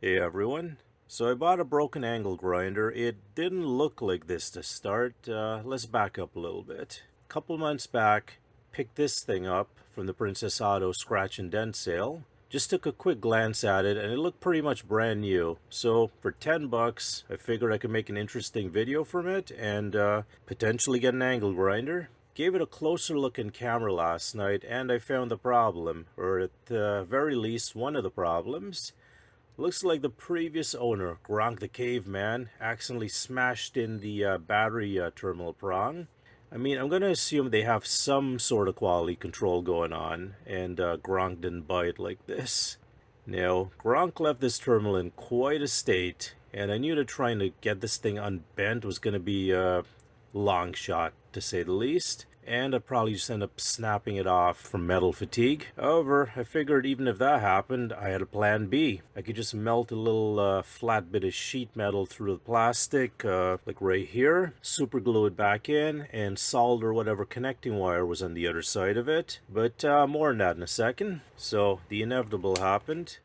Hey everyone. So I bought a broken angle grinder. It didn't look like this to start. Let's back up a little bit. A couple months back, picked this thing up from the Princess Auto scratch and dent sale. Just took a quick glance at it and it looked pretty much brand new. So for 10 bucks, I figured I could make an interesting video from it and potentially get an angle grinder. Gave it a closer look in camera last night and I found the problem, or at the very least one of the problems. Looks like the previous owner, Gronk the Caveman, accidentally smashed in the battery terminal prong. I mean, I'm going to assume they have some sort of quality control going on, and Gronk didn't buy it like this. Now, Gronk left this terminal in quite a state, and I knew that trying to get this thing unbent was going to be a long shot, to say the least, and I'd probably just end up snapping it off from metal fatigue. However, I figured even if that happened, I had a plan B. I could just melt a little flat bit of sheet metal through the plastic, like right here, super glue it back in, and solder whatever connecting wire was on the other side of it. But more on that in a second. So the inevitable happened.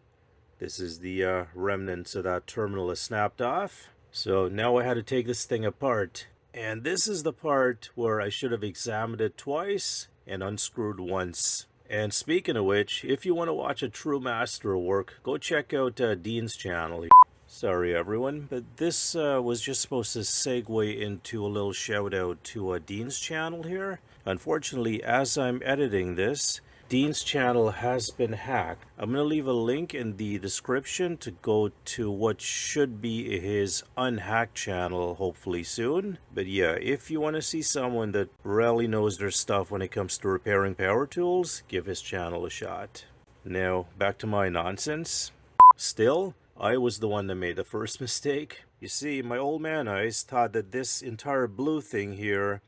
This is the remnants of that terminal that snapped off. So now I had to take this thing apart. And this is the part where I should have examined it twice and unscrewed once. And speaking of which, if you want to watch a true master work, go check out Dean's channel. Sorry everyone, but this was just supposed to segue into a little shout out to Dean's channel here. Unfortunately, as I'm editing this, Dean's channel has been hacked. I'm going to leave a link in the description to go to what should be his unhacked channel hopefully soon. But yeah, if you want to see someone that really knows their stuff when it comes to repairing power tools, give his channel a shot. Now, back to my nonsense. Still, I was the one that made the first mistake. You see, my old man eyes thought that this entire blue thing here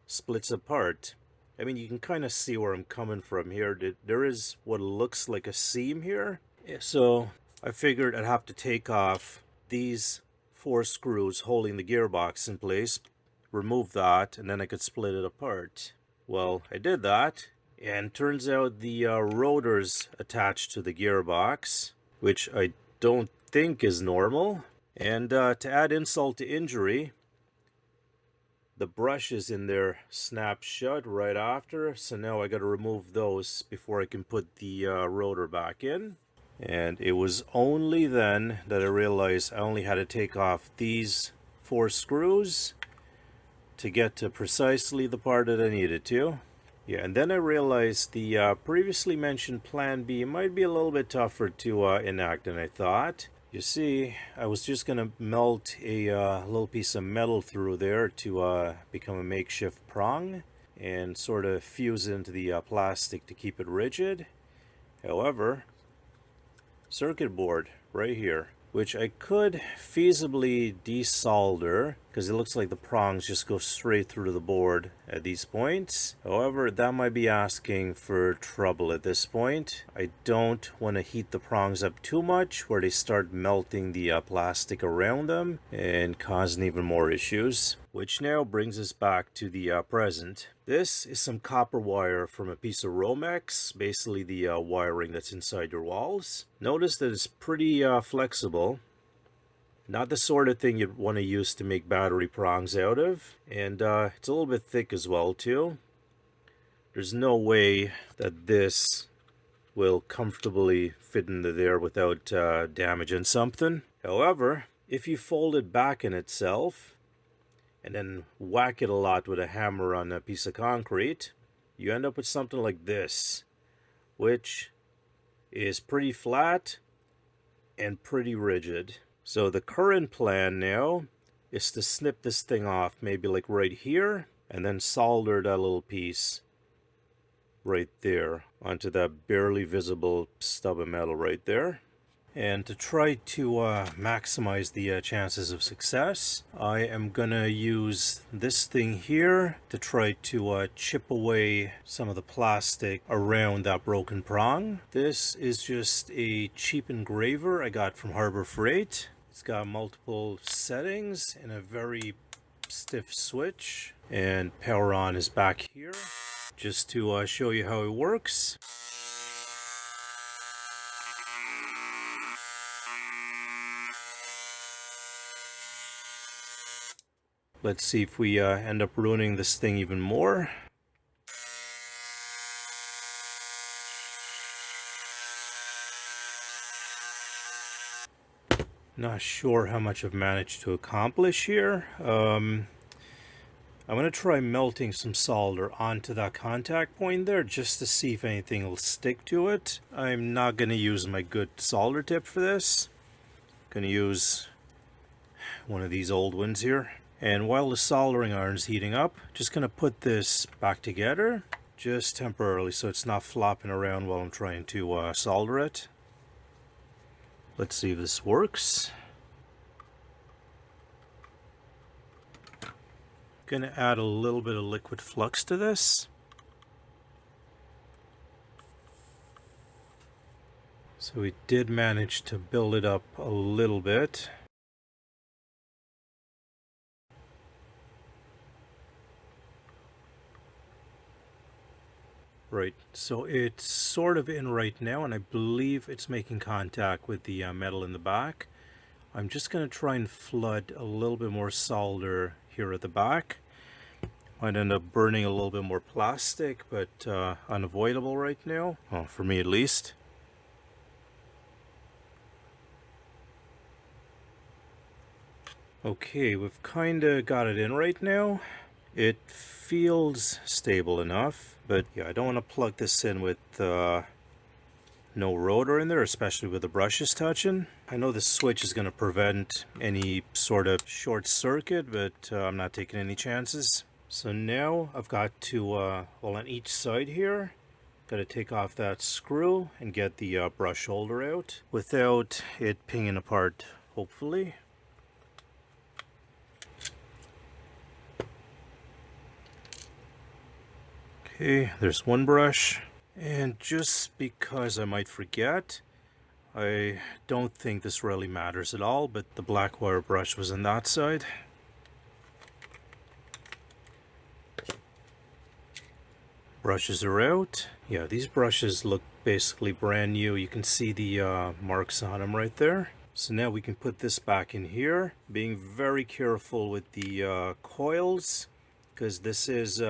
splits apart. I mean, you can kind of see where I'm coming from here. There is what looks like a seam here. So I figured I'd have to take off these 4 screws holding the gearbox in place, remove that, and then I could split it apart. Well, I did that, and turns out the rotor's attached to the gearbox, which I don't think is normal. And to add insult to injury, the brushes in there snap shut right after, so now I got to remove those before I can put the rotor back in. And it was only then that I realized I only had to take off these 4 screws to get to precisely the part that I needed to. Yeah, and then I realized the previously mentioned plan B might be a little bit tougher to enact than I thought. You see, I was just going to melt a little piece of metal through there to become a makeshift prong and sort of fuse it into the plastic to keep it rigid. However, circuit board right here, which I could feasibly desolder because it looks like the prongs just go straight through the board at these points. However, that might be asking for trouble at this point. I don't want to heat the prongs up too much where they start melting the plastic around them and causing even more issues. Which now brings us back to the present. This is some copper wire from a piece of Romex, basically the wiring that's inside your walls. Notice that it's pretty flexible. Not the sort of thing you'd want to use to make battery prongs out of. And it's a little bit thick as well too. There's no way that this will comfortably fit into there without damaging something. However, if you fold it back in itself and then whack it a lot with a hammer on a piece of concrete, you end up with something like this, which is pretty flat and pretty rigid. So the current plan now is to snip this thing off, maybe like right here, and then solder that little piece right there onto that barely visible stub of metal right there. And to try to maximize the chances of success, I am gonna use this thing here to try to chip away some of the plastic around that broken prong. This is just a cheap engraver I got from Harbor Freight. It's got multiple settings and a very stiff switch, and power on is back here just to show you how it works. Let's see if we end up ruining this thing even more. Not sure how much I've managed to accomplish here. I'm going to try melting some solder onto that contact point there just to see if anything will stick to it. I'm not going to use my good solder tip for this. I'm going to use one of these old ones here. And while the soldering iron's heating up, just going to put this back together just temporarily so it's not flopping around while I'm trying to solder it. Let's see if this works. Gonna add a little bit of liquid flux to this. So we did manage to build it up a little bit. Right, so it's sort of in right now, and I believe it's making contact with the metal in the back. I'm just going to try and flood a little bit more solder here at the back. Might end up burning a little bit more plastic, but unavoidable right now, well, for me at least. Okay, we've kind of got it in right now. It feels stable enough, but yeah, I don't want to plug this in with no rotor in there, especially with the brushes touching. I know the switch is going to prevent any sort of short circuit, but I'm not taking any chances. So now I've got to, well, on each side here, got to take off that screw and get the brush holder out without it pinging apart, hopefully. Okay, there's one brush, and just because I might forget, I don't think this really matters at all, but the black wire brush was on that side. Brushes are out. Yeah, these brushes look basically brand new. You can see the marks on them right there. So now we can put this back in here, being very careful with the coils, because this is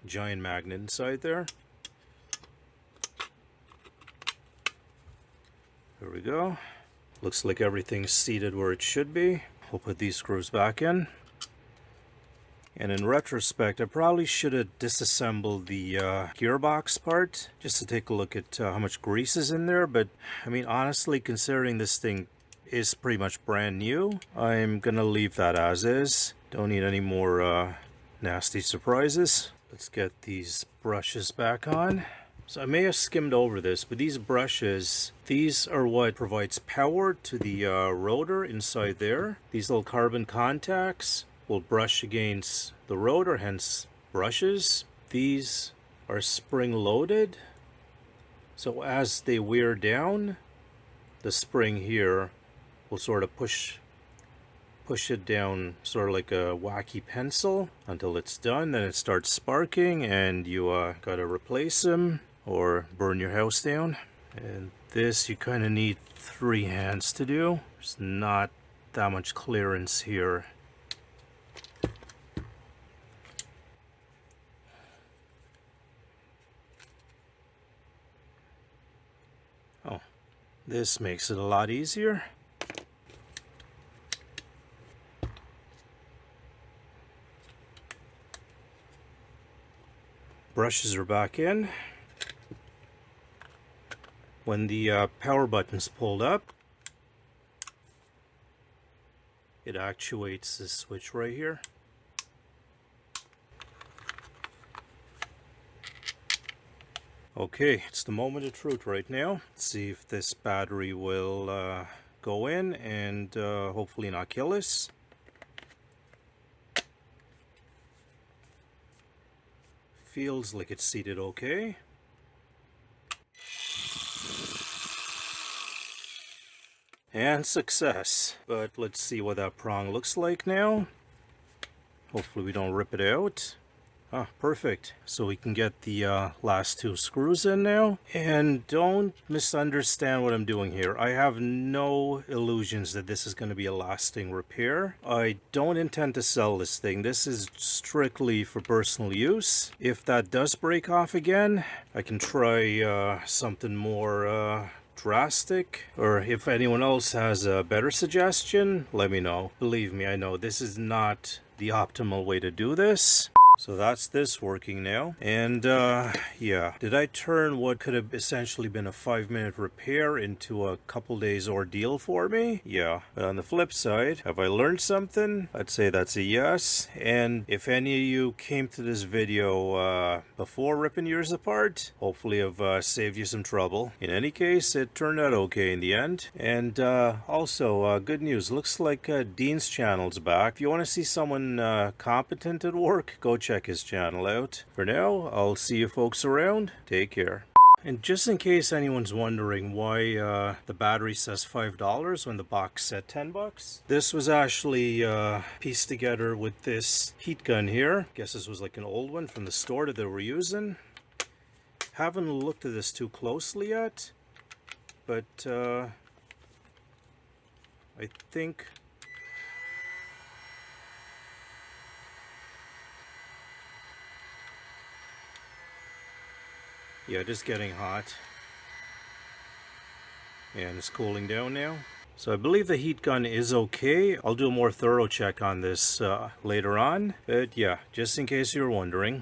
giant magnet inside there. There we go. Looks like everything's seated where it should be. We'll put these screws back in. And in retrospect, I probably should have disassembled the gearbox part just to take a look at how much grease is in there. But I mean, honestly, considering this thing is pretty much brand new, I'm gonna leave that as is. Don't need any more nasty surprises. Let's get these brushes back on. So I may have skimmed over this, but these brushes, these are what provides power to the rotor inside there. These little carbon contacts will brush against the rotor, hence brushes. These are spring loaded, so as they wear down, the spring here will sort of push it down sort of like a wacky pencil until it's done. Then it starts sparking and you gotta replace them or burn your house down. And this you kind of need 3 hands to do. There's not that much clearance here. Oh, this makes it a lot easier. Brushes are back in. When the power button's pulled up, it actuates this switch right here. Okay, it's the moment of truth right now. Let's see if this battery will go in and hopefully not kill us. Feels like it's seated okay. And success. But let's see what that prong looks like now. Hopefully we don't rip it out. Ah, perfect. So we can get the last two screws in now. And don't misunderstand what I'm doing here. I have no illusions that this is going to be a lasting repair. I don't intend to sell this thing. This is strictly for personal use. If that does break off again, I can try something more drastic, or if anyone else has a better suggestion, let me know. Believe me, I know this is not the optimal way to do this. So that's this working now. And yeah, did I turn what could have essentially been a 5-minute repair into a couple days ordeal for me? Yeah. But on the flip side, have I learned something? I'd say that's a yes. And if any of you came to this video before ripping yours apart, hopefully I've saved you some trouble. In any case, it turned out okay in the end. And also, good news. Looks like Dean's channel's back. If you want to see someone competent at work, go check his channel out. For now, I'll see you folks around. Take care. And just in case anyone's wondering why the battery says $5 when the box said $10, this was actually pieced together with this heat gun here. Guess this was like an old one from the store that they were using. Haven't looked at this too closely yet, but I think... yeah, just getting hot. And it's cooling down now. So I believe the heat gun is okay. I'll do a more thorough check on this later on. But yeah, just in case you're wondering.